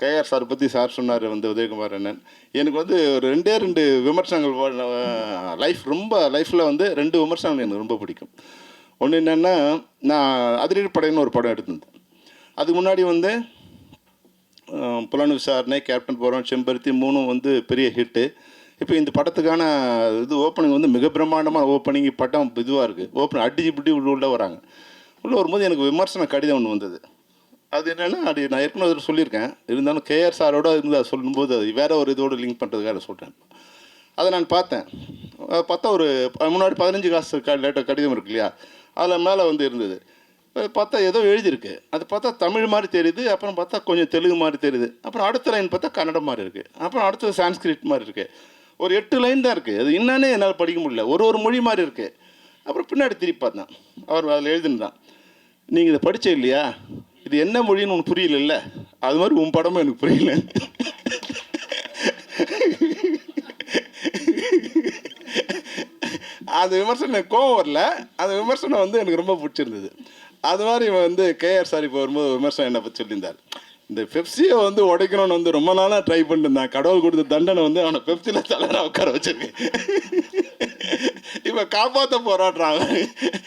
KR sir பற்றி sir சொன்னார் வந்து உதயகுமார் அண்ணன். எனக்கு வந்து ஒரு ரெண்டே ரெண்டு விமர்சனங்கள் லைஃப்பில் வந்து ரெண்டு விமர்சனங்கள் எனக்கு ரொம்ப பிடிக்கும். ஒன்று என்னென்னா, நான் அதிரடி படைன்னு ஒரு படம் எடுத்திருந்தேன். அதுக்கு முன்னாடி வந்து புலன் விசாரணை, கேப்டன் போகிறோம், செம்பருத்தி மூணும் வந்து பெரிய ஹிட்டு. இப்போ இந்த படத்துக்கான ஓப்பனிங் வந்து மிக பிரம்மாண்டமான ஓப்பனிங். படம் இதுவாக இருக்குது. அடிச்சு பிடி உள்ளே வராங்க. உள்ளே வரும்போது எனக்கு விமர்சன கடிதம் ஒன்று வந்தது. அது என்னென்னா, அது நான் ஏற்கனவே சொல்லியிருக்கேன். இருந்தாலும் கேஆர் சாரோட இருந்து அதை சொல்லும்போது அது வேறு ஒரு இதோடு லிங்க் பண்ணுறதுக்காக சொல்கிறேன். அதை நான் பார்த்தேன். பார்த்தா ஒரு முன்னாடி 15 காசு கடிதம் இருக்கு இல்லையா, அதில் மேலே வந்து இருந்தது. பார்த்தா ஏதோ எழுதியிருக்கு. அது பார்த்தா தமிழ் மாதிரி தெரியுது. அப்புறம் பார்த்தா கொஞ்சம் தெலுங்கு மாதிரி தெரியுது. அப்புறம் அடுத்த லைன் பார்த்தா கன்னடம் மாதிரி இருக்குது. அப்புறம் அடுத்தது சான்ஸ்கிரிட் மாதிரி இருக்குது. ஒரு 8 லைன் தான் இருக்குது. அது என்னன்னே என்னால் படிக்க முடியல. ஒரு மொழி மாதிரி இருக்குது. அப்புறம் பின்னாடி திருப்பி பார்த்தேன். அவர் அதில் எழுதினான், நீங்கள் இதை படித்தே இல்லையா, இது என்ன மொழின்னு உனக்கு புரியல, அது மாதிரி உன் படமும் எனக்கு புரியல. அந்த விமர்சனம் எனக்கு கோவம் வரல. அந்த விமர்சனம் வந்து எனக்கு ரொம்ப பிடிச்சிருந்தது. அது மாதிரி வந்து கேஆர் சார் இப்போ வரும்போது விமர்சனம் என்னை பற்றி சொல்லியிருந்தார். இந்த பெப்சியை வந்து உடைக்கணும்னு வந்து ரொம்ப நாளாக ட்ரை பண்ணிருந்தான். கடவுள் கொடுத்த தண்டனை வந்து அவனை பெப்சியில் தலைவராக உட்கார வச்சிருக்கு. இப்போ காப்பாற்ற போராடுறாங்க.